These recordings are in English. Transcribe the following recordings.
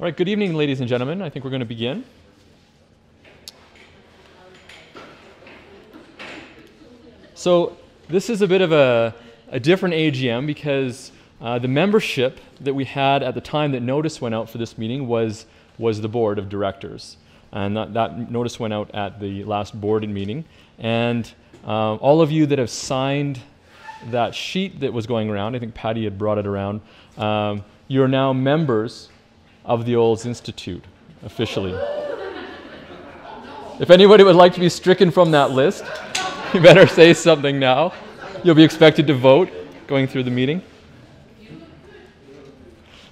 All right, good evening, ladies and gentlemen. I think we're going to begin. So this is a bit of a different AGM because the membership that we had at the time that notice went out for this meeting was the board of directors. And that notice went out at the last board meeting. And all of you that have signed that sheet that was going around, I think Patty had brought it around, you're now members of the Olds Institute, officially. If anybody would like to be stricken from that list, you better say something now. You'll be expected to vote going through the meeting.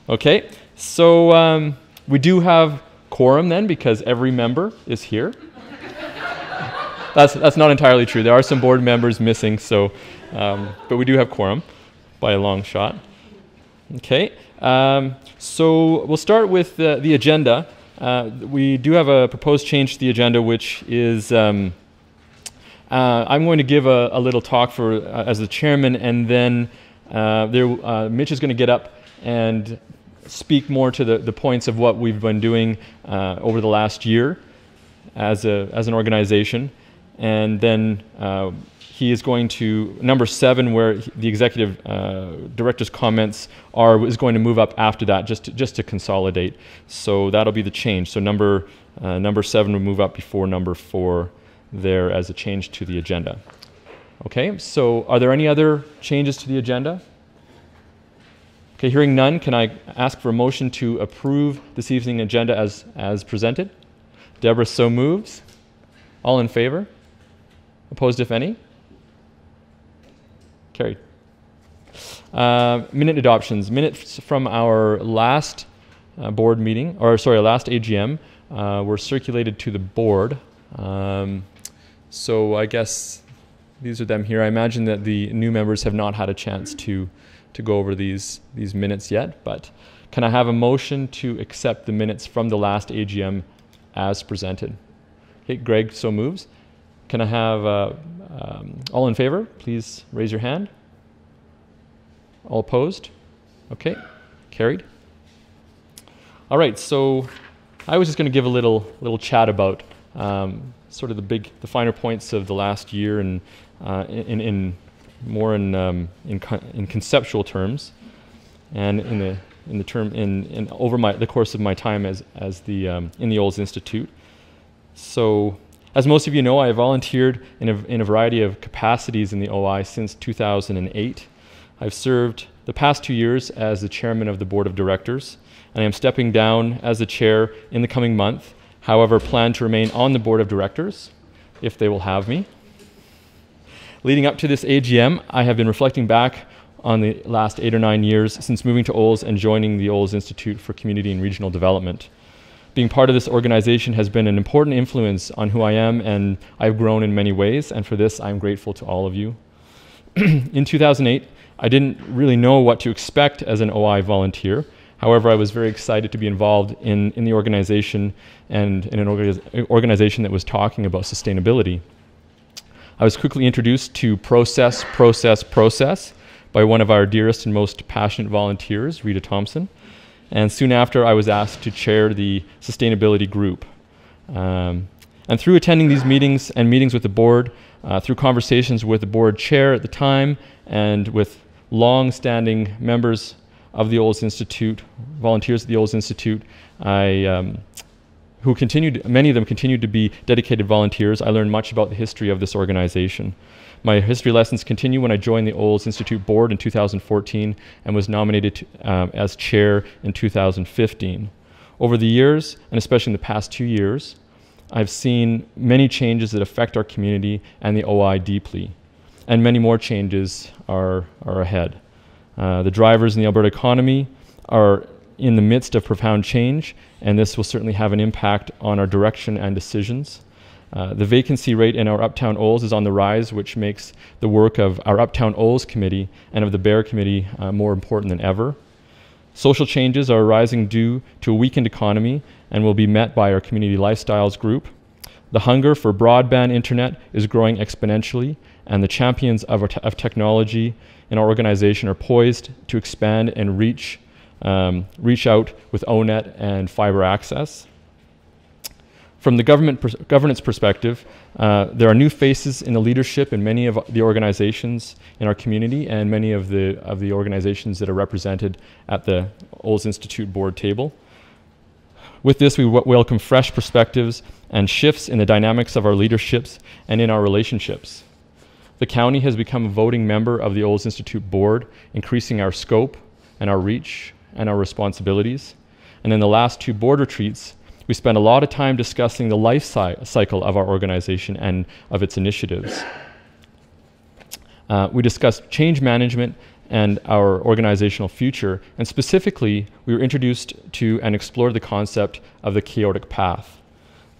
Okay, so we do have quorum then because every member is here. That's not entirely true. There are some board members missing, so but we do have quorum by a long shot. Okay, so we'll start with the agenda. We do have a proposed change to the agenda, which is I'm going to give a little talk as the chairman, and then Mitch is going to get up and speak more to the points of what we've been doing over the last year as an organization, and then he is going to number 7, where the executive director's comments is going to move up after that, just to consolidate. So that'll be the change. So number 7 will move up before number 4 there as a change to the agenda. Okay. So are there any other changes to the agenda? Okay. Hearing none, can I ask for a motion to approve this evening agenda as presented? Deborah so moves. All in favor? Opposed, if any? Carried. Minute adoptions. Minutes from our last board meeting, last AGM, were circulated to the board. So I guess these are them here. I imagine that the new members have not had a chance to go over these minutes yet, but can I have a motion to accept the minutes from the last AGM as presented? Okay, Greg so moves. Can I have all in favor? Please raise your hand. All opposed? Okay, carried. All right, so I was just going to give a little chat about sort of the finer points of the last year, and in conceptual terms, and over the course of my time in the Olds Institute. So, as most of you know, I have volunteered in a variety of capacities in the OI since 2008. I've served the past 2 years as the chairman of the board of directors, and I am stepping down as the chair in the coming month. However, plan to remain on the board of directors if they will have me. Leading up to this AGM, I have been reflecting back on the last 8 or 9 years since moving to Olds and joining the Olds Institute for Community and Regional Development. Being part of this organization has been an important influence on who I am, and I've grown in many ways, and for this I'm grateful to all of you. In 2008, I didn't really know what to expect as an OI volunteer. However, I was very excited to be involved in the organization, and in an organization that was talking about sustainability. I was quickly introduced to process by one of our dearest and most passionate volunteers, Rita Thompson. And soon after, I was asked to chair the sustainability group. And through attending these meetings and meetings with the board, through conversations with the board chair at the time, and with long-standing members of the Olds Institute, volunteers at the Olds Institute, many of them continued to be dedicated volunteers. I learned much about the history of this organization. My history lessons continue when I joined the Olds Institute board in 2014 and was nominated as chair in 2015. Over the years, and especially in the past 2 years, I've seen many changes that affect our community and the OI deeply, and many more changes are ahead. The drivers in the Alberta economy are in the midst of profound change, and this will certainly have an impact on our direction and decisions. The vacancy rate in our Uptown Olds is on the rise, which makes the work of our Uptown Olds Committee and of the Bear Committee more important than ever. Social changes are arising due to a weakened economy and will be met by our Community Lifestyles group. The hunger for broadband internet is growing exponentially, and the champions of technology in our organization are poised to expand and reach reach out with ONET and fiber access. From the governance perspective, there are new faces in the leadership in many of the organizations in our community and many of the organizations that are represented at the Olds Institute board table. With this, we welcome fresh perspectives and shifts in the dynamics of our leaderships and in our relationships. The county has become a voting member of the Olds Institute board, increasing our scope and our reach and our responsibilities. And in the last 2 board retreats, we spent a lot of time discussing the life cycle of our organization and of its initiatives. We discussed change management and our organizational future, and specifically, we were introduced to and explored the concept of the chaotic path.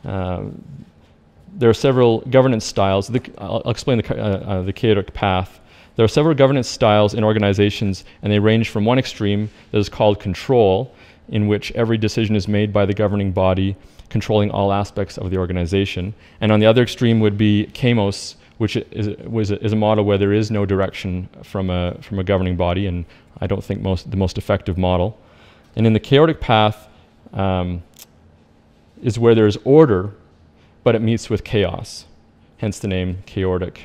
There are several governance styles. I'll explain the chaotic path. There are several governance styles in organizations, and they range from one extreme that is called control, in which every decision is made by the governing body, controlling all aspects of the organization. And on the other extreme would be KMOS, which is a model where there is no direction from a governing body, and I don't think the most effective model. And in the chaotic path is where there is order, but it meets with chaos, hence the name chaotic.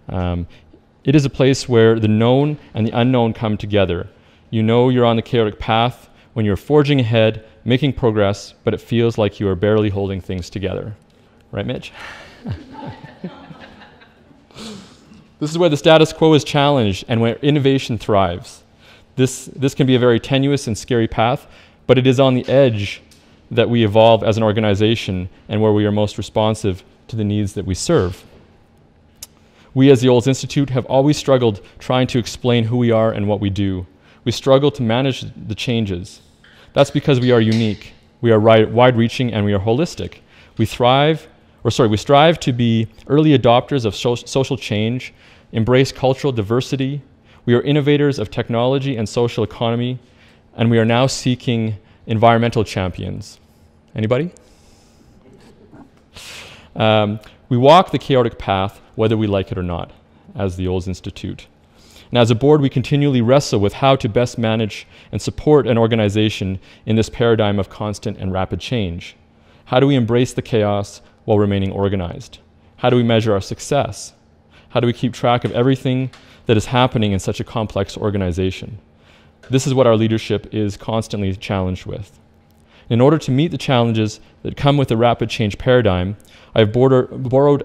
It is a place where the known and the unknown come together. You know you're on the chaotic path when you're forging ahead, making progress, but it feels like you are barely holding things together. Right, Mitch? This is where the status quo is challenged and where innovation thrives. This can be a very tenuous and scary path, but it is on the edge that we evolve as an organization and where we are most responsive to the needs that we serve. We as the Olds Institute have always struggled trying to explain who we are and what we do. We struggle to manage the changes. That's because we are unique, we are wide-reaching, and we are holistic. We strive to be early adopters of social change, embrace cultural diversity. We are innovators of technology and social economy, and we are now seeking environmental champions. Anybody? We walk the chaotic path whether we like it or not, as the Olds Institute. And as a board, we continually wrestle with how to best manage and support an organization in this paradigm of constant and rapid change. How do we embrace the chaos while remaining organized? How do we measure our success? How do we keep track of everything that is happening in such a complex organization? This is what our leadership is constantly challenged with. In order to meet the challenges that come with the rapid change paradigm, I've borrowed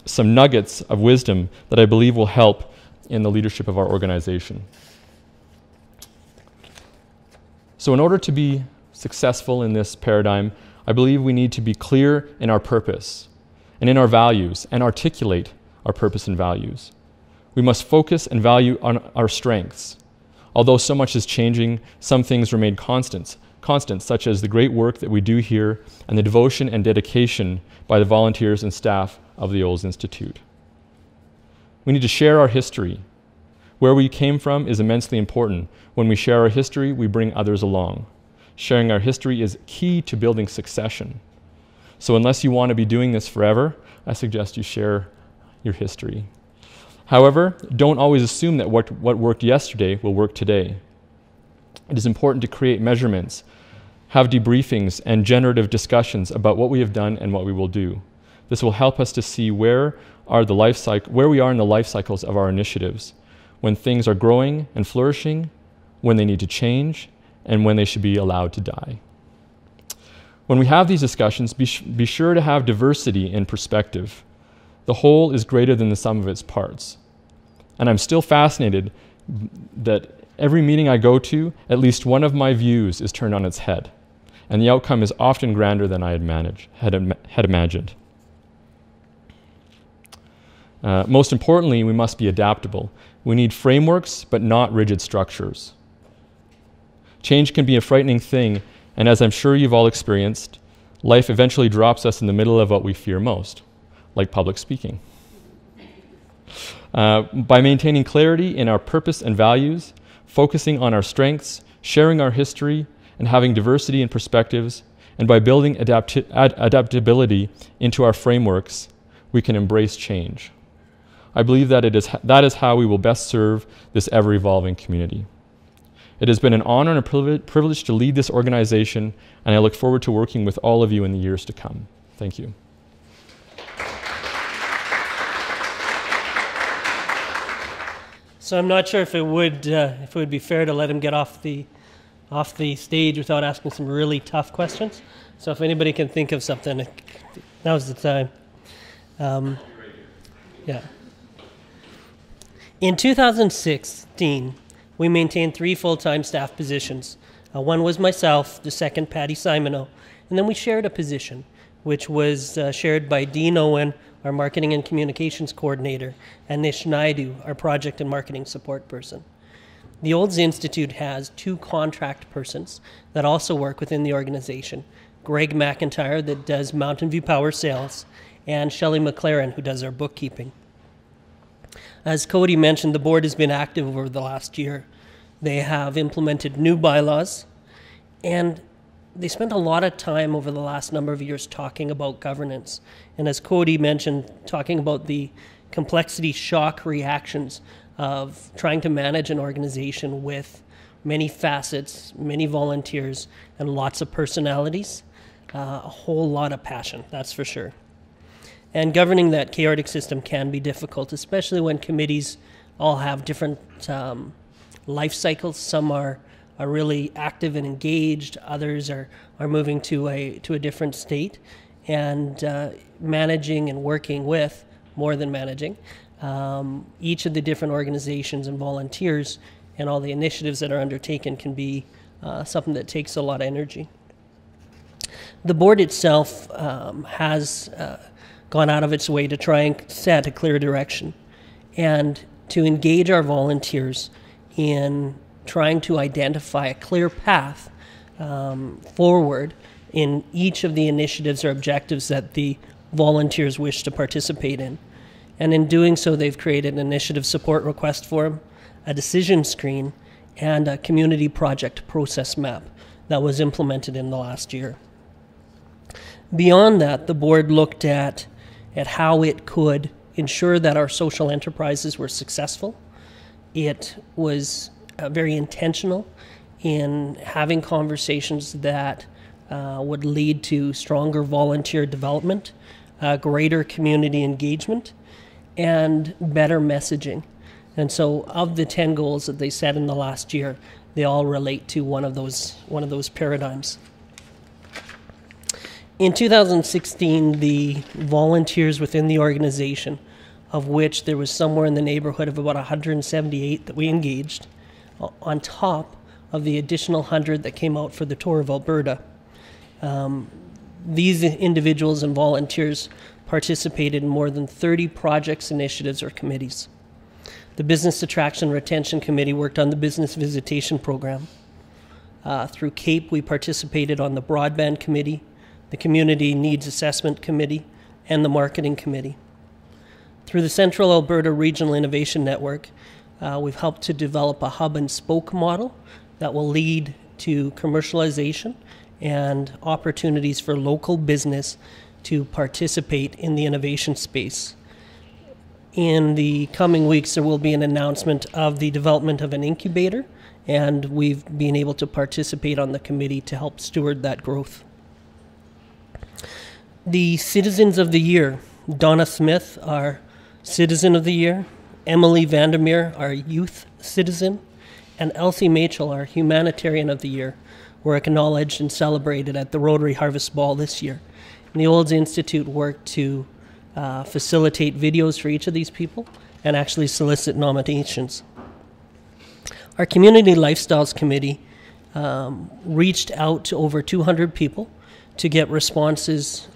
some nuggets of wisdom that I believe will help in the leadership of our organization. So in order to be successful in this paradigm, I believe we need to be clear in our purpose and in our values and articulate our purpose and values. We must focus and value on our strengths. Although so much is changing, some things remain constant, such as the great work that we do here and the devotion and dedication by the volunteers and staff of the Olds Institute. We need to share our history. Where we came from is immensely important. When we share our history, we bring others along. Sharing our history is key to building succession. So unless you want to be doing this forever, I suggest you share your history. However, don't always assume that what worked yesterday will work today. It is important to create measurements, have debriefings, and generative discussions about what we have done and what we will do. This will help us to see where we are in the life cycles of our initiatives, when things are growing and flourishing, when they need to change, and when they should be allowed to die. When we have these discussions, be sure to have diversity in perspective. The whole is greater than the sum of its parts. And I'm still fascinated that every meeting I go to, at least one of my views is turned on its head, and the outcome is often grander than I had imagined. Most importantly, we must be adaptable. We need frameworks, but not rigid structures. Change can be a frightening thing, and as I'm sure you've all experienced, life eventually drops us in the middle of what we fear most, like public speaking. By maintaining clarity in our purpose and values, focusing on our strengths, sharing our history, and having diversity in perspectives, and by building adaptability into our frameworks, we can embrace change. I believe that is how we will best serve this ever-evolving community. It has been an honor and a privilege to lead this organization, and I look forward to working with all of you in the years to come. Thank you. So I'm not sure if it would be fair to let him get off the stage without asking some really tough questions. So if anybody can think of something, now's the time. Yeah. In 2016, we maintained 3 full-time staff positions. One was myself, the second Patty Simoneau, and then we shared a position, which was shared by Dean Owen, our Marketing and Communications Coordinator, and Nish Naidu, our Project and Marketing Support Person. The Olds Institute has 2 contract persons that also work within the organization, Greg McIntyre, that does Mountain View Power sales, and Shelley McLaren, who does our bookkeeping. As Cody mentioned, the board has been active over the last year. They have implemented new bylaws, and they spent a lot of time over the last number of years talking about governance. And as Cody mentioned, talking about the complexity shock reactions of trying to manage an organization with many facets, many volunteers, and lots of personalities. A whole lot of passion, that's for sure. And governing that chaotic system can be difficult, especially when committees all have different life cycles. Some are really active and engaged. Others are moving to a different state, and managing and working with, more than managing, each of the different organizations and volunteers and all the initiatives that are undertaken can be something that takes a lot of energy. The board itself has gone out of its way to try and set a clear direction and to engage our volunteers in trying to identify a clear path forward in each of the initiatives or objectives that the volunteers wish to participate in. And in doing so, they've created an initiative support request form, a decision screen, and a community project process map that was implemented in the last year. Beyond that, the board looked at how it could ensure that our social enterprises were successful. It was very intentional in having conversations that would lead to stronger volunteer development, greater community engagement, and better messaging. And so of the 10 goals that they set in the last year, they all relate to one of those paradigms. In 2016, the volunteers within the organization, of which there was somewhere in the neighborhood of about 178 that we engaged, on top of the additional 100 that came out for the tour of Alberta. These individuals and volunteers participated in more than 30 projects, initiatives, or committees. The Business Attraction Retention Committee worked on the Business Visitation Program. Through CAPE, we participated on the Broadband Committee, the Community Needs Assessment Committee, and the Marketing Committee. Through the Central Alberta Regional Innovation Network, we've helped to develop a hub and spoke model that will lead to commercialization and opportunities for local business to participate in the innovation space. In the coming weeks, there will be an announcement of the development of an incubator, and we've been able to participate on the committee to help steward that growth. The Citizens of the Year: Donna Smith, our Citizen of the Year; Emily Vandermeer, our Youth Citizen; and Elsie Machel, our Humanitarian of the Year, were acknowledged and celebrated at the Rotary Harvest Ball this year. And the Olds Institute worked to facilitate videos for each of these people and actually solicit nominations. Our Community Lifestyles Committee reached out to over 200 people to get responses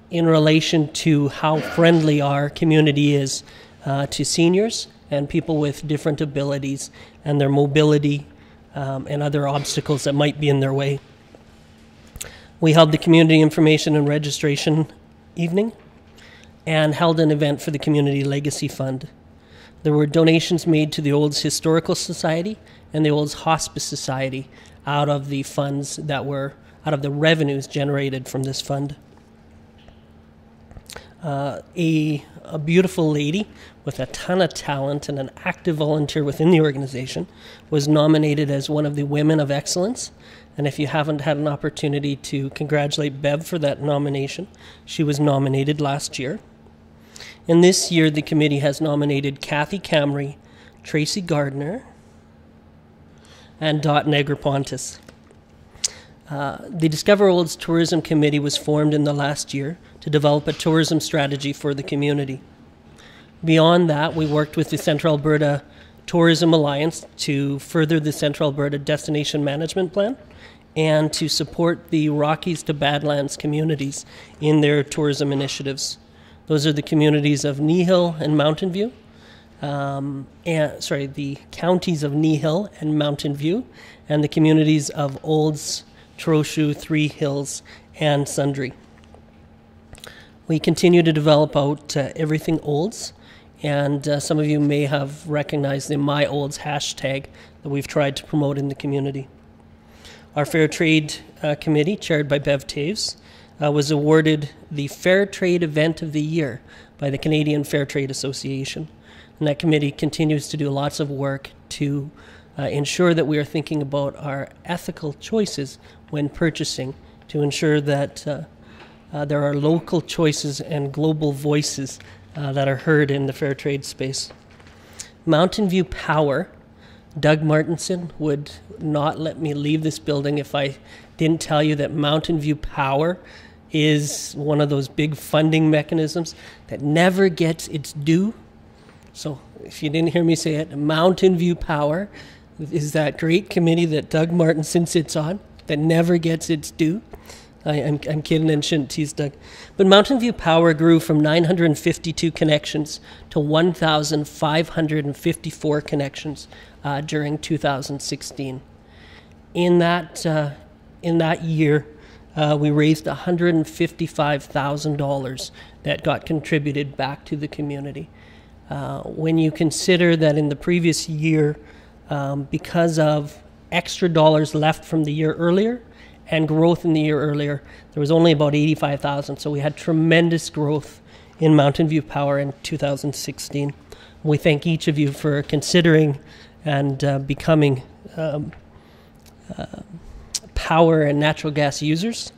in relation to how friendly our community is to seniors and people with different abilities and their mobility and other obstacles that might be in their way. We held the Community Information and Registration Evening and held an event for the Community Legacy Fund. There were donations made to the Olds Historical Society and the Olds Hospice Society out of the funds that were, out of the revenues generated from this fund. a beautiful lady with a ton of talent and an active volunteer within the organization was nominated as one of the Women of Excellence. And if you haven't had an opportunity to congratulate Bev for that nomination, she was nominated last year. And this year, the committee has nominated Kathy Camry, Tracy Gardner, and Dot Negropontis. The Discover Olds Tourism Committee was formed in the last year to develop a tourism strategy for the community. Beyond that, we worked with the Central Alberta Tourism Alliance to further the Central Alberta Destination Management Plan and to support the Rockies to Badlands communities in their tourism initiatives. Those are the communities of Kneehill and Mountain View, the counties of Kneehill and Mountain View, and the communities of Olds, Trochu, Three Hills, and Sundre. We continue to develop out everything Olds, and some of you may have recognized the My Olds hashtag that we've tried to promote in the community. Our Fair Trade Committee, chaired by Bev Taves, was awarded the Fair Trade Event of the Year by the Canadian Fair Trade Association. And that committee continues to do lots of work to ensure that we are thinking about our ethical choices when purchasing, to ensure that there are local choices and global voices that are heard in the fair trade space. Mountain View Power, Doug Martinson would not let me leave this building if I didn't tell you that Mountain View Power is one of those big funding mechanisms that never gets its due. So if you didn't hear me say it, Mountain View Power is that great committee that Doug Martinson sits on that never gets its due. I'm kidding and shouldn't tease Doug. But Mountain View Power grew from 952 connections to 1,554 connections during 2016. In that year, we raised $155,000 that got contributed back to the community. When you consider that in the previous year, because of extra dollars left from the year earlier and growth in the year earlier, there was only about $85,000. So we had tremendous growth in Mountain View Power in 2016. We thank each of you for considering and becoming power and natural gas users.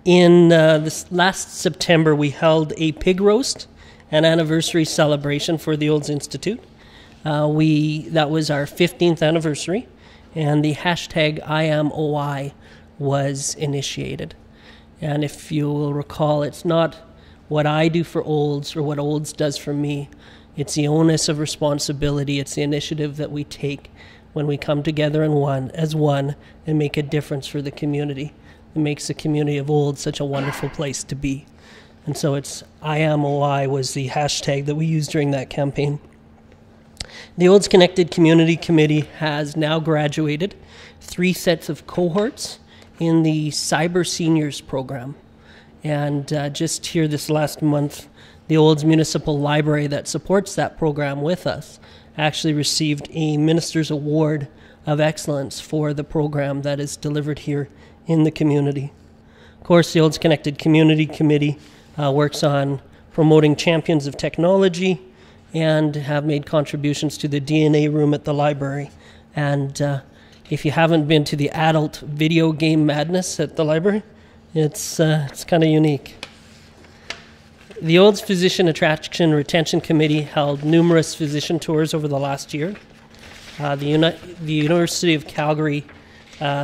In this last September, we held a pig roast, an anniversary celebration for the Olds Institute. That was our 15th anniversary, and the hashtag IamOI was initiated. And if you will recall, it's not what I do for Olds or what Olds does for me. It's the onus of responsibility. It's the initiative that we take when we come together as one and make a difference for the community. It makes the community of Olds such a wonderful place to be. And so it's IamOI was the hashtag that we used during that campaign. The Olds Connected Community Committee has now graduated 3 sets of cohorts in the Cyber Seniors program. And just here this last month, the Olds Municipal Library that supports that program with us actually received a Minister's Award of Excellence for the program that is delivered here in the community. Of course, the Olds Connected Community Committee works on promoting champions of technology and have made contributions to the DNA room at the library. And if you haven't been to the adult video game madness at the library, it's kind of unique. The Olds Physician Attraction Retention Committee held numerous physician tours over the last year. The University of Calgary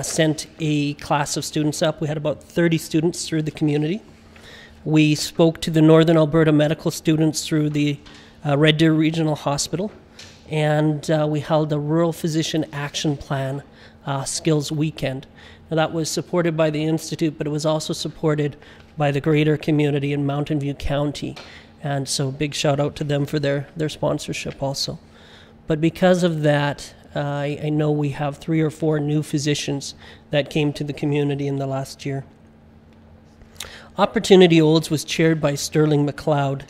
sent a class of students up. We had about 30 students through the community. We spoke to the Northern Alberta medical students through the Red Deer Regional Hospital, and we held a Rural Physician Action Plan Skills Weekend. Now, that was supported by the Institute, but it was also supported by the greater community in Mountain View County. And so big shout out to them for their sponsorship also. But because of that, I know we have 3 or 4 new physicians that came to the community in the last year. Opportunity Olds was chaired by Sterling McLeod.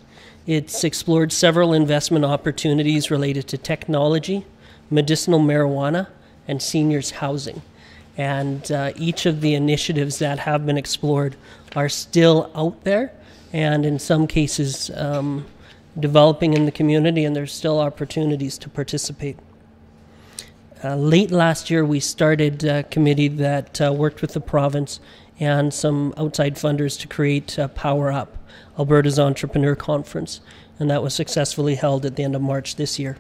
It's explored several investment opportunities related to technology, medicinal marijuana, and seniors housing. And each of the initiatives that have been explored are still out there, and in some cases developing in the community, and there's still opportunities to participate. Late last year, we started a committee that worked with the province and some outside funders to create Power Up, Alberta's Entrepreneur Conference, and that was successfully held at the end of March this year.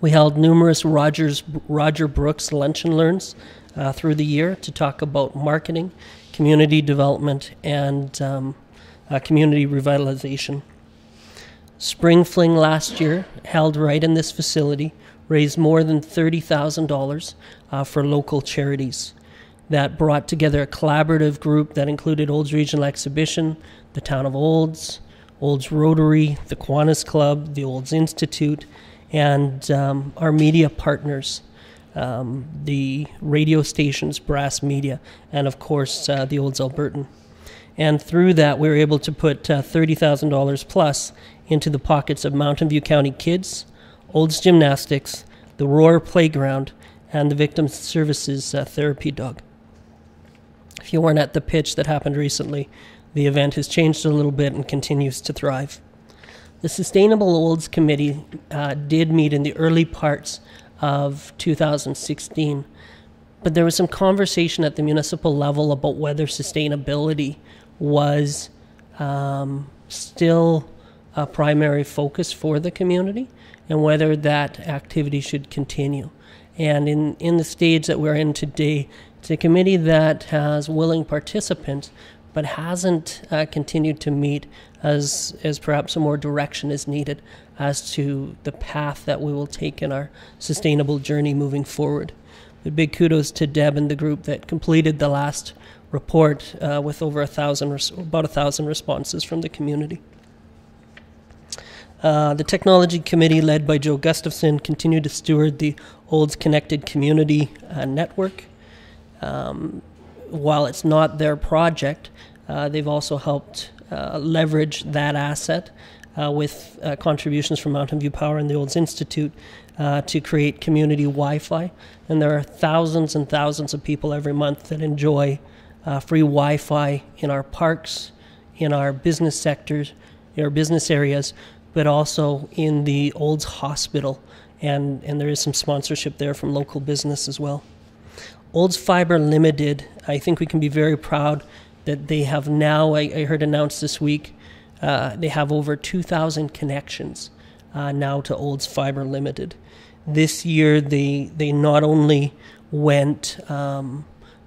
We held numerous Roger Brooks Lunch and Learns through the year to talk about marketing, community development, and community revitalization. Spring Fling last year, held right in this facility, raised more than $30,000 for local charities. That brought together a collaborative group that included Olds Regional Exhibition, the Town of Olds, Olds Rotary, the Kiwanis Club, the Olds Institute, and our media partners, the radio stations, Brass Media, and of course the Olds Albertan. And through that, we were able to put $30,000 plus into the pockets of Mountain View County Kids, Olds Gymnastics, the Roar Playground, and the Victim Services Therapy Dog. If you weren't at the pitch that happened recently, the event has changed a little bit and continues to thrive. The Sustainable Olds Committee did meet in the early parts of 2016, but there was some conversation at the municipal level about whether sustainability was still a primary focus for the community and whether that activity should continue. And in the stage that we're in today, it's a committee that has willing participants but hasn't continued to meet as perhaps a more direction is needed as to the path that we will take in our sustainable journey moving forward. But big kudos to Deb and the group that completed the last report with over about 1,000 responses from the community. The Technology Committee, led by Joe Gustafson, continued to steward the Olds Connected Community Network. While it's not their project, they've also helped leverage that asset with contributions from Mountain View Power and the Olds Institute to create community Wi-Fi. And there are thousands and thousands of people every month that enjoy free Wi-Fi in our parks, in our business sectors, in our business areas, but also in the Olds Hospital. And there is some sponsorship there from local business as well. Olds Fiber Limited, I think we can be very proud that they have now, I heard announced this week, they have over 2,000 connections now to Olds Fiber Limited. This year, they not only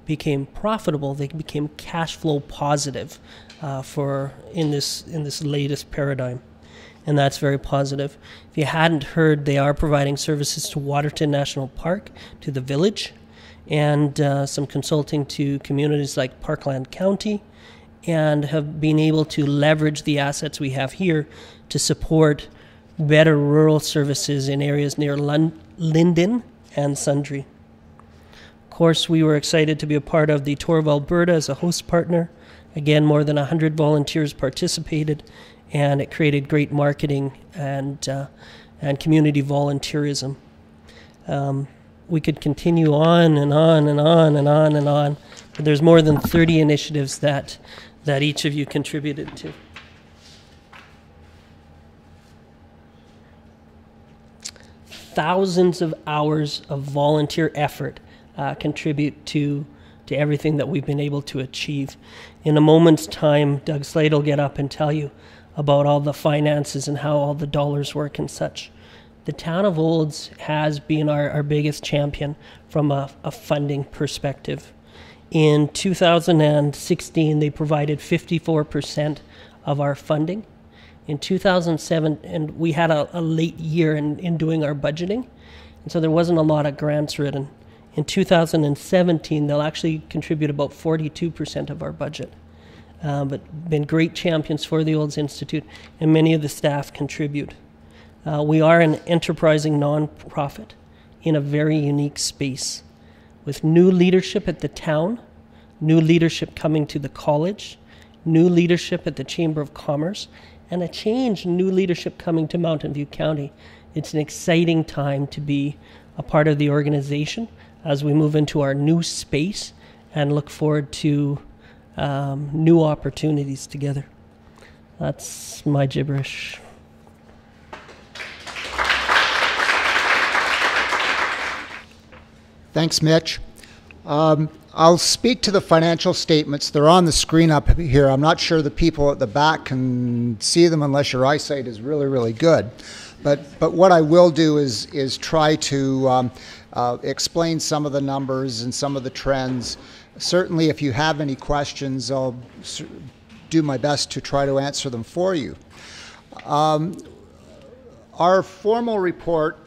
became profitable, they became cash flow positive in this latest paradigm. And that's very positive. If you hadn't heard, they are providing services to Waterton National Park, to the village, and some consulting to communities like Parkland County, and have been able to leverage the assets we have here to support better rural services in areas near Linden and Sundre. Of course, we were excited to be a part of the Tour of Alberta as a host partner. Again, more than 100 volunteers participated, and it created great marketing and community volunteerism. We could continue on and on and on and on and on, but there's more than 30 initiatives that each of you contributed to. Thousands of hours of volunteer effort contribute to everything that we've been able to achieve. In a moment's time, Doug Slade will get up and tell you about all the finances and how all the dollars work and such. The town of Olds has been our biggest champion from a funding perspective. In 2016, they provided 54% of our funding. In 2007, and we had a late year in doing our budgeting, and so there wasn't a lot of grants written. In 2017, they'll actually contribute about 42% of our budget. But been great champions for the Olds Institute, and many of the staff contribute. We are an enterprising nonprofit in a very unique space, with new leadership at the town, new leadership coming to the college, new leadership at the Chamber of Commerce, and a change in new leadership coming to Mountain View County. It's an exciting time to be a part of the organization as we move into our new space and look forward to new opportunities together. That's my gibberish. Thanks, Mitch. I'll speak to the financial statements. They're on the screen up here. I'm not sure the people at the back can see them unless your eyesight is really, really good. But what I will do is try to explain some of the numbers and some of the trends. Certainly, if you have any questions, I'll do my best to try to answer them for you. Our formal report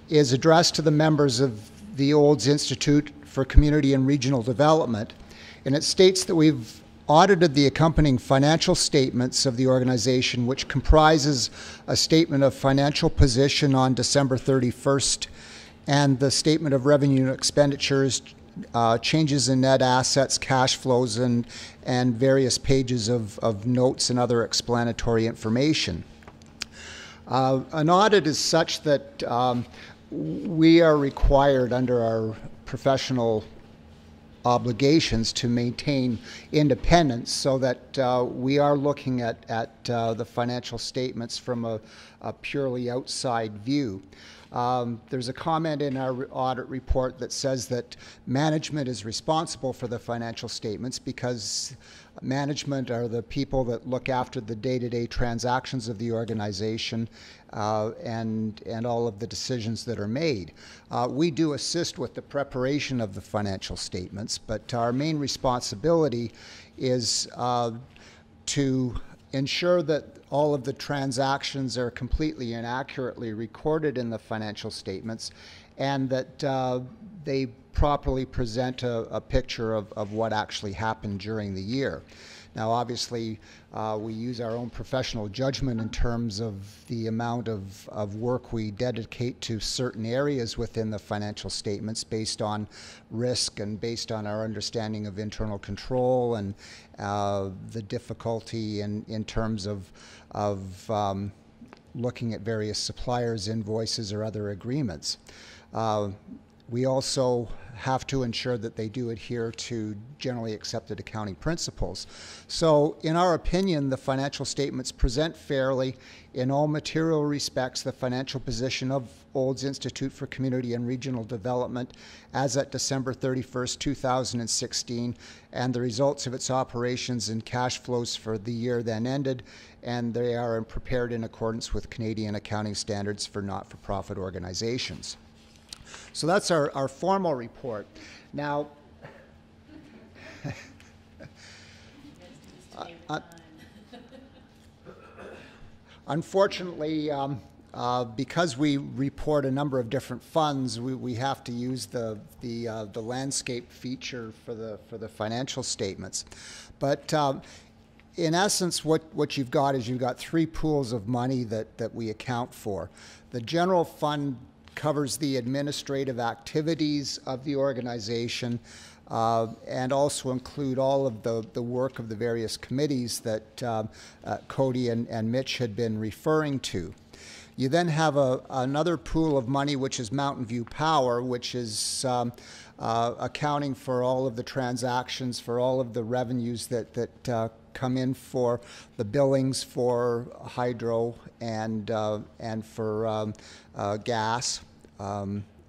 is addressed to the members of the Olds Institute for Community and Regional Development, and it states that we've audited the accompanying financial statements of the organization, which comprises a statement of financial position on December 31st and the statement of revenue and expenditures, changes in net assets, cash flows, and various pages of notes and other explanatory information. An audit is such that we are required under our professional obligations to maintain independence, so that we are looking at the financial statements from a purely outside view. There's a comment in our audit report that says that management is responsible for the financial statements because management are the people that look after the day-to-day transactions of the organization and all of the decisions that are made. We do assist with the preparation of the financial statements, but our main responsibility is to ensure that all of the transactions are completely and accurately recorded in the financial statements, and that they properly present a picture of what actually happened during the year. Now, obviously, we use our own professional judgment in terms of the amount of work we dedicate to certain areas within the financial statements based on risk and based on our understanding of internal control and the difficulty in terms of looking at various suppliers' invoices or other agreements. We also have to ensure that they do adhere to generally accepted accounting principles. So, in our opinion, the financial statements present fairly in all material respects the financial position of Olds Institute for Community and Regional Development as at December 31st, 2016, and the results of its operations and cash flows for the year then ended, and they are prepared in accordance with Canadian accounting standards for not-for-profit organizations. So that's our formal report. Now, unfortunately, because we report a number of different funds, we have to use the landscape feature for the financial statements. But in essence, what you've got is you've got three pools of money that we account for. The general fund covers the administrative activities of the organization and also include all of the work of the various committees that Cody and Mitch had been referring to. You then have another pool of money, which is Mountain View Power, which is accounting for all of the transactions, for all of the revenues that come in for the billings for hydro and for gas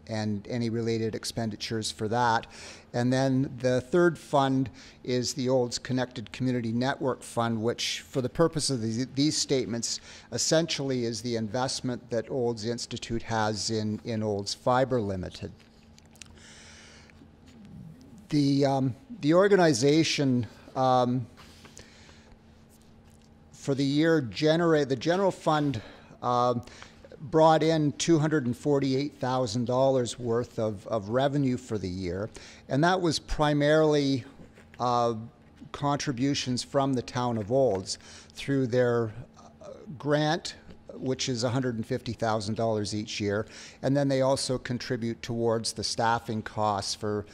and any related expenditures for that. And then the third fund is the Olds Connected Community Network Fund, which for the purpose of these statements essentially is the investment that Olds Institute has in Olds Fiber Limited. The organization for the year the general fund brought in $248,000 worth of revenue for the year, and that was primarily contributions from the town of Olds through their grant, which is $150,000 each year, and then they also contribute towards the staffing costs for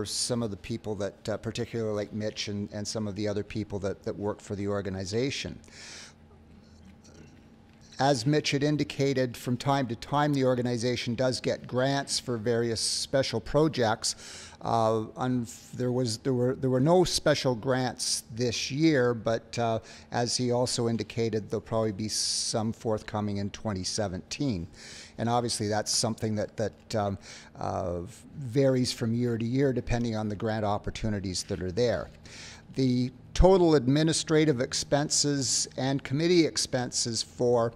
some of the people that, particularly like Mitch and some of the other people that work for the organization. as Mitch had indicated, from time to time the organization does get grants for various special projects. There were no special grants this year, but as he also indicated, there'll probably be some forthcoming in 2017. And obviously that's something that varies from year to year depending on the grant opportunities that are there. The total administrative expenses and committee expenses for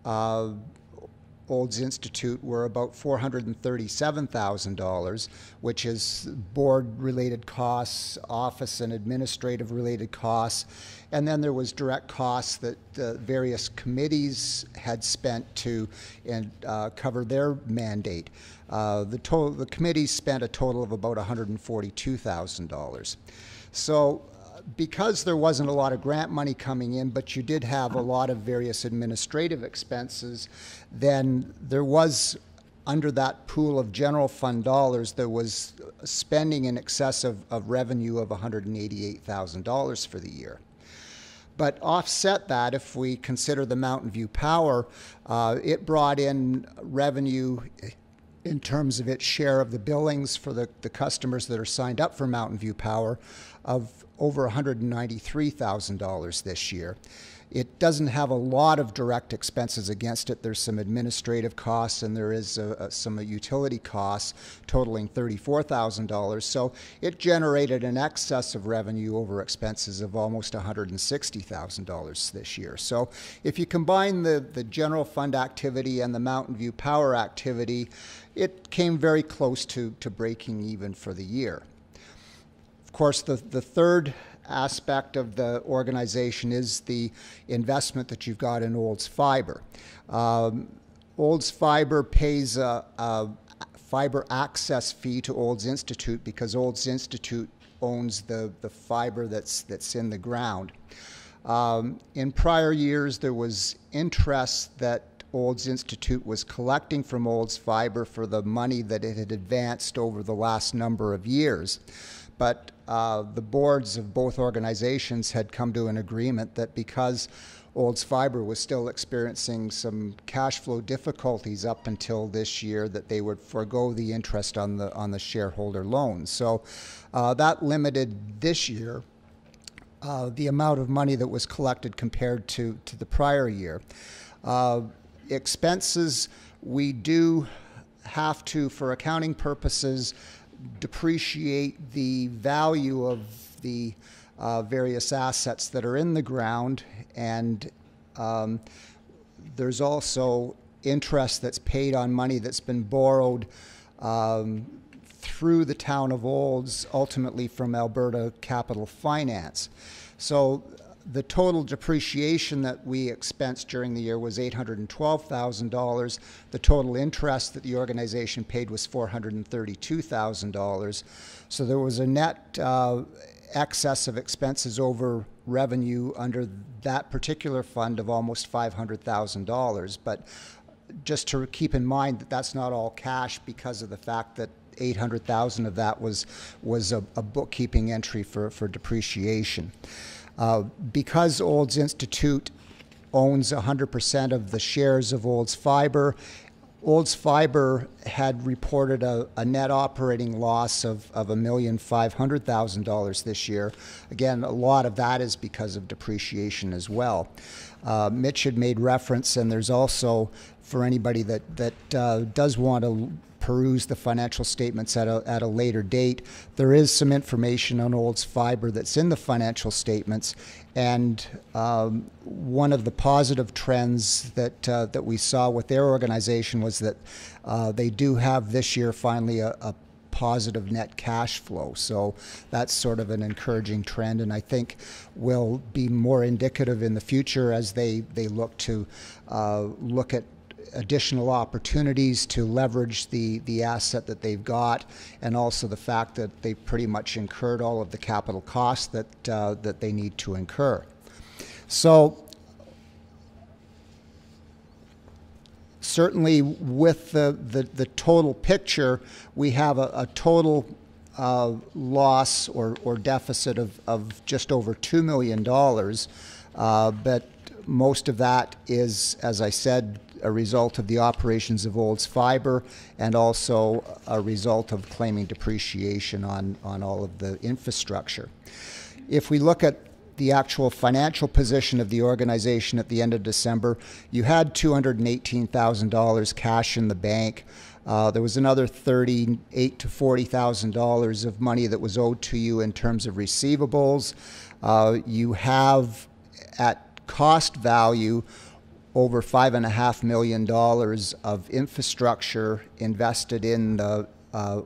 Olds Institute were about $437,000, which is board-related costs, office and administrative-related costs, and then there was direct costs that various committees had spent to cover their mandate. The committees spent a total of about $142,000. So because there wasn't a lot of grant money coming in, but you did have a lot of various administrative expenses, then there was, under that pool of general fund dollars, there was spending in excess of revenue of $188,000 for the year. But offset that, if we consider the Mountain View Power, it brought in revenue in terms of its share of the billings for the customers that are signed up for Mountain View Power of over $193,000 this year. It doesn't have a lot of direct expenses against it. There's some administrative costs and there is some utility costs totaling $34,000. So it generated an excess of revenue over expenses of almost $160,000 this year. So if you combine the general fund activity and the Mountain View Power activity, it came very close to breaking even for the year. Of course, the third aspect of the organization is the investment that you've got in Olds Fiber. Olds Fiber pays a fiber access fee to Olds Institute because Olds Institute owns the fiber that's in the ground. In prior years, there was interest that Olds Institute was collecting from Olds Fiber for the money that it had advanced over the last number of years. But the boards of both organizations had come to an agreement that because Olds Fiber was still experiencing some cash flow difficulties up until this year, that they would forego the interest on the shareholder loan. So that limited this year the amount of money that was collected compared to the prior year. Expenses, we do have to, for accounting purposes, depreciate the value of the various assets that are in the ground, and there's also interest that's paid on money that's been borrowed through the town of Olds, ultimately from Alberta Capital Finance. So the total depreciation that we expensed during the year was $812,000. The total interest that the organization paid was $432,000. So there was a net excess of expenses over revenue under that particular fund of almost $500,000. But just to keep in mind that that's not all cash, because of the fact that $800,000 of that was a bookkeeping entry for depreciation. Because Olds Institute owns 100% of the shares of Olds Fiber, Olds Fiber had reported a net operating loss of $1,500,000 this year. Again, a lot of that is because of depreciation as well. Mitch had made reference, and there's also, for anybody that does want to peruse the financial statements at a later date, there is some information on Olds Fiber that's in the financial statements, and one of the positive trends that we saw with their organization was that they do have this year finally a positive net cash flow. So that's sort of an encouraging trend, and I think will be more indicative in the future as they look to look at additional opportunities to leverage the asset that they've got, and also the fact that they pretty much incurred all of the capital costs that they need to incur. So certainly with the total picture, we have a total loss or deficit of just over $2 million, but Most of that is, as I said, a result of the operations of Olds Fiber and also a result of claiming depreciation on all of the infrastructure. If we look at the actual financial position of the organization at the end of December, you had $218,000 cash in the bank. There was another $38,000 to $40,000 of money that was owed to you in terms of receivables. You have, at cost value, over $5.5 million of infrastructure invested in the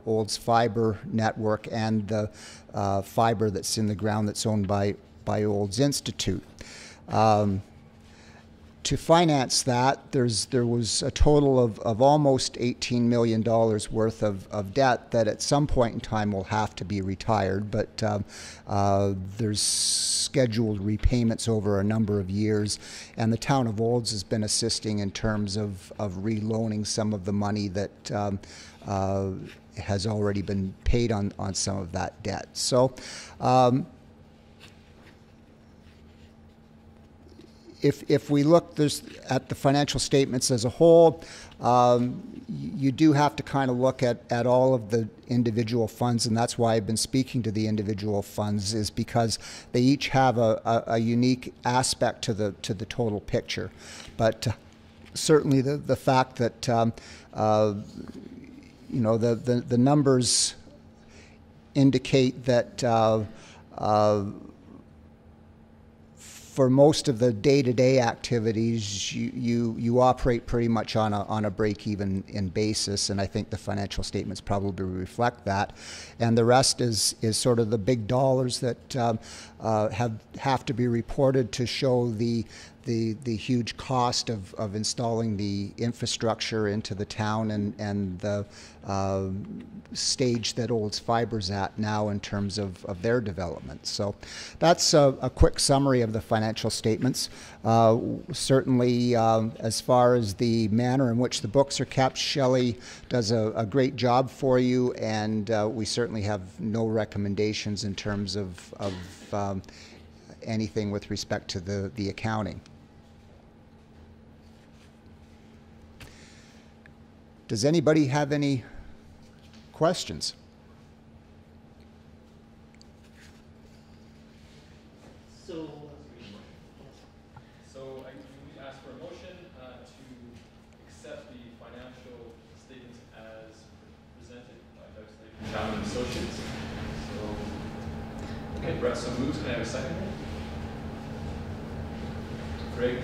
Olds Fiber network and the fiber that's in the ground that's owned by Olds Institute. To finance that, there was a total of almost $18 million worth of debt that at some point in time will have to be retired, but there's scheduled repayments over a number of years, and the town of Olds has been assisting in terms of reloaning some of the money that has already been paid on some of that debt. So if we look at the financial statements as a whole, you do have to kind of look at all of the individual funds, and that's why I've been speaking to the individual funds, is because they each have a unique aspect to the total picture. But certainly the fact that you know, the numbers indicate that for most of the day-to-day activities, you operate pretty much on a break-even basis, and I think the financial statements probably reflect that. And the rest is sort of the big dollars that have to be reported to show the huge cost of installing the infrastructure into the town and the stage that Olds Fiber's at now in terms of their development. So that's a quick summary of the financial statements. Certainly, as far as the manner in which the books are kept, Shelley does a great job for you, and we certainly have no recommendations in terms of anything with respect to the accounting. Does anybody have any questions? So we ask for a motion to accept the financial statements as presented by Doug Chapman Associates. So, okay, Brett so moves. Can I have a second? Greg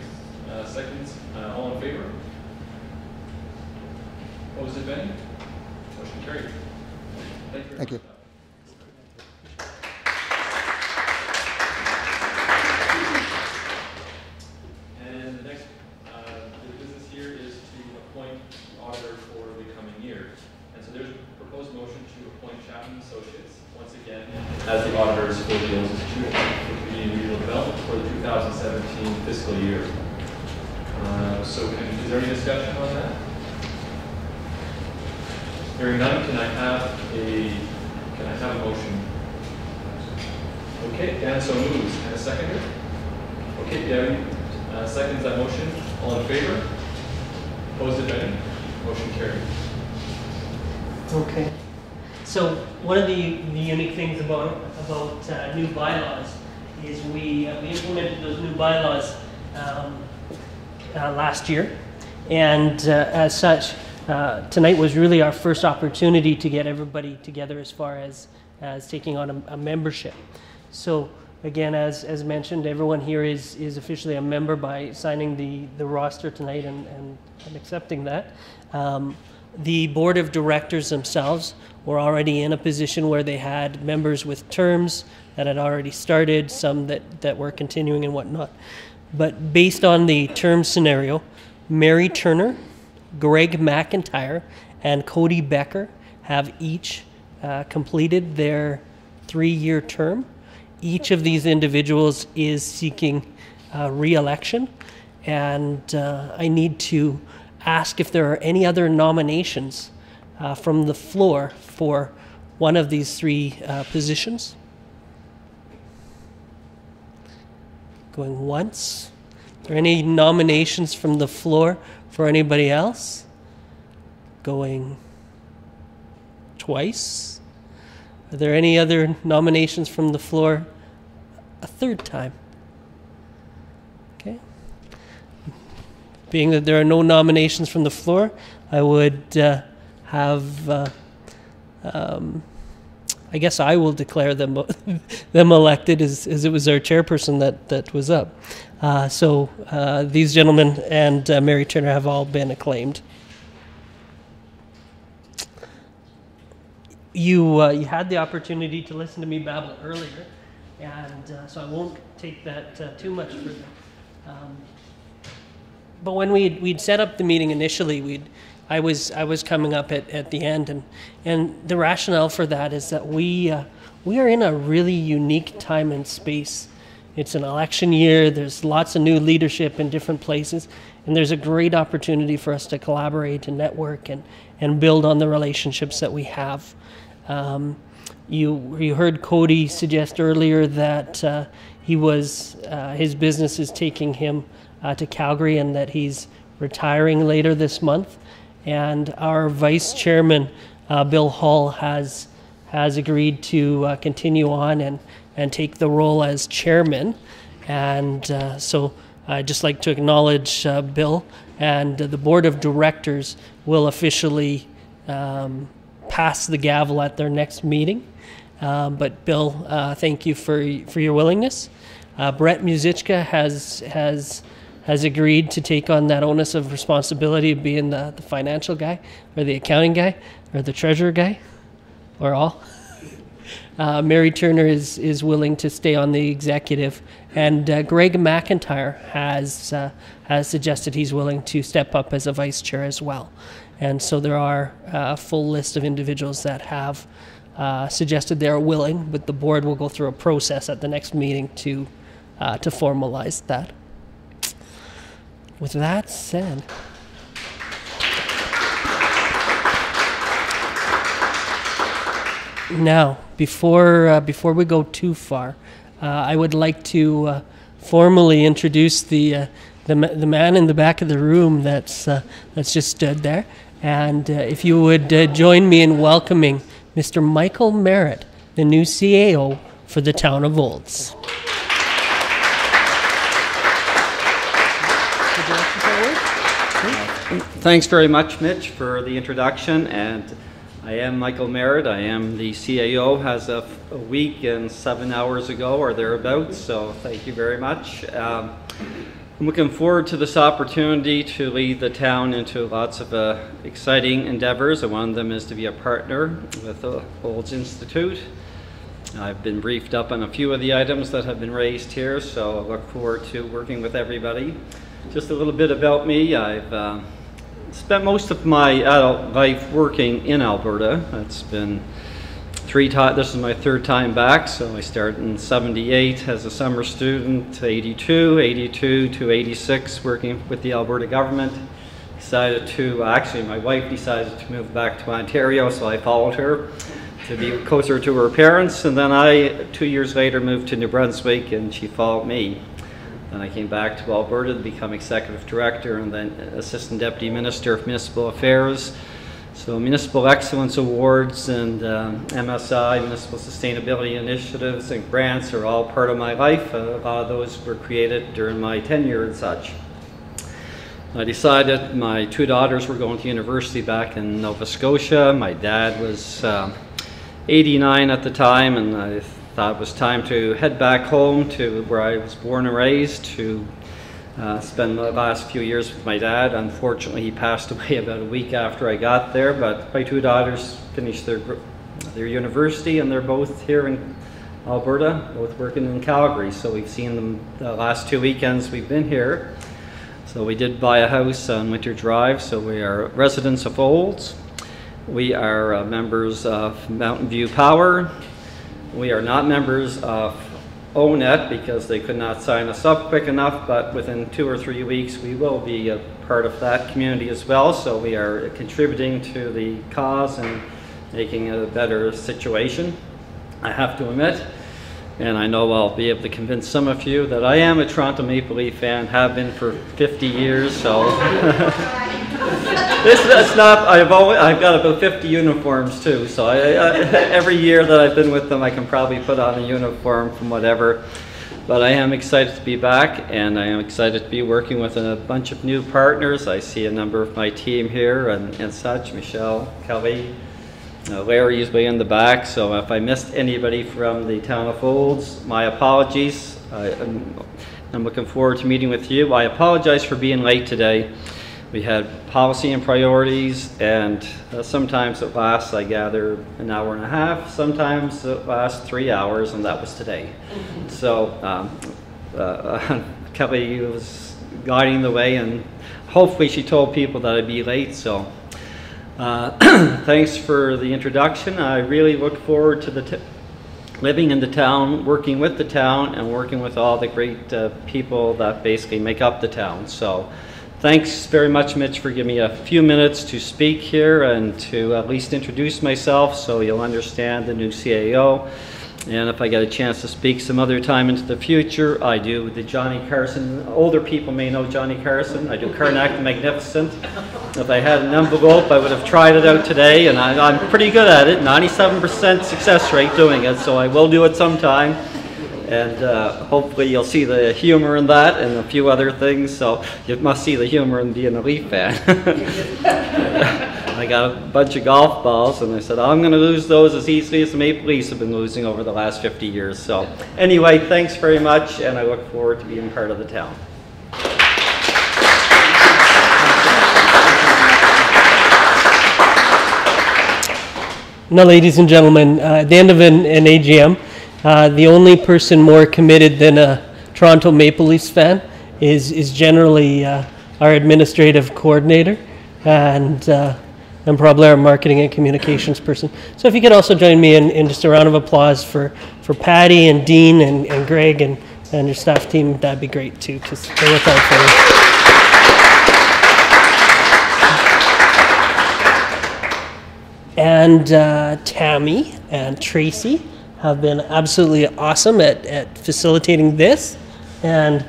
seconds. All in favor? Opposed, if any? Motion carried. Thank you. Thank you. And the next business here is to appoint the auditor for the coming year. And so there's a proposed motion to appoint Chapman Associates once again as the auditors for the Olds Institute for Community and Regional Development for the 2017 fiscal year. Is there any discussion on that? Hearing none, can I have a motion? Okay, Dan so moves. And a seconder? Okay, Debbie seconds that motion. All in favor? Opposed, if any? Motion carried. Okay. So one of the unique things about new bylaws is we implemented those new bylaws last year, and as such, tonight was really our first opportunity to get everybody together as far as taking on a membership. So again, as mentioned, everyone here is officially a member by signing the roster tonight and accepting that. The board of directors themselves were already in a position where they had members with terms that had already started, some that were continuing and whatnot. But based on the term scenario, Mary Turner, Greg McIntyre, and Cody Becker have each completed their 3-year term. Each of these individuals is seeking re-election, and I need to ask if there are any other nominations from the floor for one of these 3 positions. Going once, Are there any nominations from the floor for anybody else? Going twice? Are there any other nominations from the floor a third time? Okay. Being that there are no nominations from the floor, I would have, I guess I will declare them them elected, as it was our chairperson that was up. So these gentlemen and Mary Turner have all been acclaimed. You had the opportunity to listen to me babble earlier, and so I won't take that too much further. But when we'd set up the meeting initially, I was coming up at the end, and the rationale for that is that we are in a really unique time and space. It's an election year. There's lots of new leadership in different places, and there's a great opportunity for us to collaborate and network and build on the relationships that we have. You heard Cody suggest earlier that his business is taking him to Calgary, and that he's retiring later this month. And our vice chairman, Bill Hall, has agreed to continue on and take the role as chairman. And so I'd just like to acknowledge Bill, and the board of directors will officially pass the gavel at their next meeting. But Bill, thank you for your willingness. Brett Musichka has agreed to take on that onus of responsibility of being the financial guy, or the accounting guy, or the treasurer guy, or all. Mary Turner is willing to stay on the executive, and Greg McIntyre has suggested he's willing to step up as a vice chair as well. And so there are a full list of individuals that have suggested they are willing, but the board will go through a process at the next meeting to formalize that. With that said, now before we go too far, I would like to formally introduce the man in the back of the room that's just stood there, and if you would join me in welcoming Mr. Michael Merritt, the new CAO for the town of Olds. Thanks very much, Mitch, for the introduction. And I am Michael Merritt. I am the CAO as of a week and 7 hours ago or thereabouts, so thank you very much. I'm looking forward to this opportunity to lead the town into lots of exciting endeavors, and one of them is to be a partner with the Olds Institute. I've been briefed up on a few of the items that have been raised here, so I look forward to working with everybody. Just a little bit about me. I've spent most of my adult life working in Alberta. It's been this is my third time back, so I started in 78 as a summer student, 82 to 86 working with the Alberta government. Actually my wife decided to move back to Ontario, so I followed her to be closer to her parents, and then I, 2 years later, moved to New Brunswick, and she followed me. Then I came back to Alberta to become executive director and then assistant deputy minister of municipal affairs. So municipal excellence awards and MSI, municipal sustainability initiatives and grants are all part of my life. A lot of those were created during my tenure and such. I decided my two daughters were going to university back in Nova Scotia. My dad was 89 at the time, and I thought it was time to head back home to where I was born and raised to spend the last few years with my dad. Unfortunately, he passed away about a week after I got there, but my two daughters finished their university, and they're both here in Alberta, both working in Calgary. So we've seen them the last 2 weekends we've been here. So we did buy a house on Winter Drive, so we are residents of Olds. We are members of Mountain View Power. We are not members of ONET because they could not sign us up quick enough, but within 2 or 3 weeks we will be a part of that community as well. So we are contributing to the cause and making it a better situation, I have to admit. And I know I'll be able to convince some of you that I am a Toronto Maple Leaf fan, have been for 50 years, so. It's not, I've got about 50 uniforms too, so every year that I've been with them I can probably put on a uniform from whatever. But I am excited to be back, and I am excited to be working with a bunch of new partners. I see a number of my team here and such, Michelle, Kelly, Larry is way in the back, so if I missed anybody from the town of Olds, my apologies. I'm looking forward to meeting with you. I apologize for being late today. We had policy and priorities, and sometimes it lasts, I gather, an hour and a half. Sometimes it lasts 3 hours, and that was today. So Kelly was guiding the way, and hopefully she told people that I'd be late. So thanks for the introduction. I really look forward to living in the town, working with the town, and working with all the great people that basically make up the town. So. Thanks very much, Mitch, for giving me a few minutes to speak here and to at least introduce myself so you'll understand the new CAO. And if I get a chance to speak some other time into the future, I do the Johnny Carson. Older people may know Johnny Carson. I do Karnak the Magnificent. If I had an envelope, I would have tried it out today, and I'm pretty good at it. 97% success rate doing it, so I will do it sometime. And hopefully you'll see the humor in that and a few other things. So you must see the humor in being a Leaf fan. I got a bunch of golf balls, and I said, I'm going to lose those as easily as the Maple Leafs have been losing over the last 50 years. So anyway, thanks very much, and I look forward to being part of the town. Now, ladies and gentlemen, at the end of an AGM, the only person more committed than a Toronto Maple Leafs fan is generally our administrative coordinator and probably our marketing and communications person. So if you could also join me in just a round of applause for Patty and Dean and Greg and your staff team, that'd be great too, because they work out for you. And Tammy and Tracy have been absolutely awesome at facilitating this, and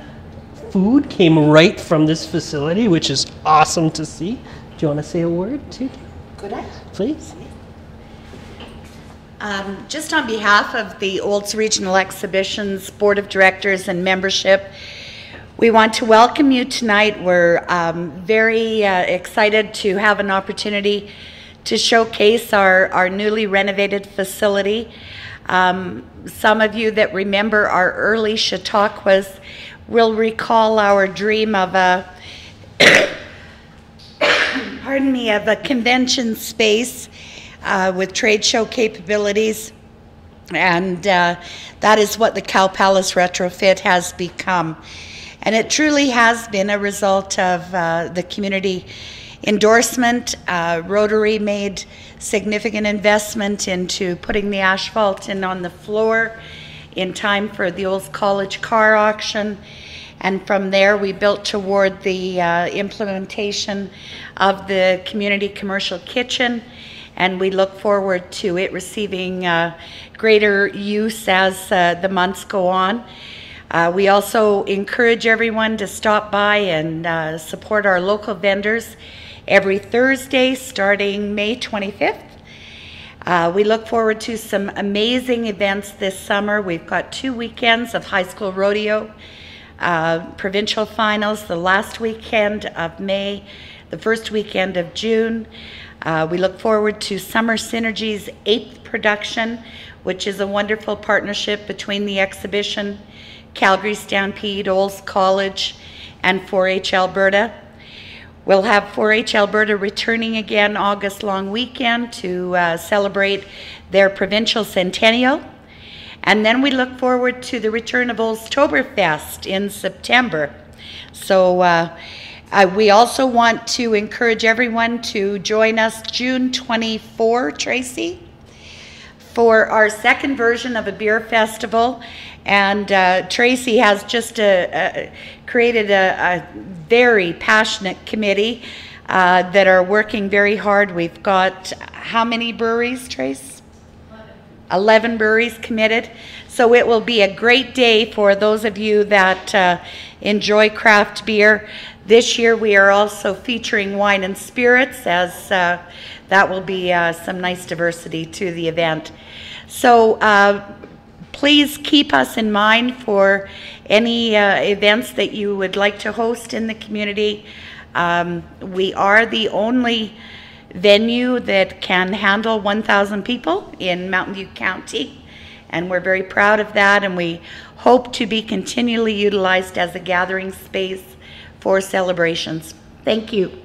food came right from this facility, which is awesome to see. Do you want to say a word too? Could I? Please. Just on behalf of the Olds Regional Exhibitions Board of Directors and membership, we want to welcome you tonight. We're very excited to have an opportunity to showcase our newly renovated facility. Some of you that remember our early Chautauquas will recall our dream of a pardon me, of a convention space with trade show capabilities, and that is what the Cow Palace retrofit has become. And it truly has been a result of the community endorsement. Rotary made significant investment into putting the asphalt in on the floor in time for the Olds College car auction, and from there we built toward the implementation of the community commercial kitchen, and we look forward to it receiving greater use as the months go on. We also encourage everyone to stop by and support our local vendors every Thursday starting May 25th. We look forward to some amazing events this summer. We've got 2 weekends of high school rodeo, provincial finals the last weekend of May, the first weekend of June. We look forward to Summer Synergy's 8th production, which is a wonderful partnership between the exhibition, Calgary Stampede, Olds College, and 4-H Alberta. We'll have 4-H Alberta returning again August long weekend to celebrate their provincial centennial. And then we look forward to the return of Oldstoberfest in September. So we also want to encourage everyone to join us June 24, Tracy, for our second version of a beer festival. And Tracy has just created a very passionate committee that are working very hard. We've got how many breweries, Trace? 11 breweries committed. So it will be a great day for those of you that enjoy craft beer. This year we are also featuring wine and spirits, as that will be some nice diversity to the event. So please keep us in mind for any events that you would like to host in the community. We are the only venue that can handle 1,000 people in Mountain View County, and we're very proud of that, and we hope to be continually utilized as a gathering space for celebrations. Thank you.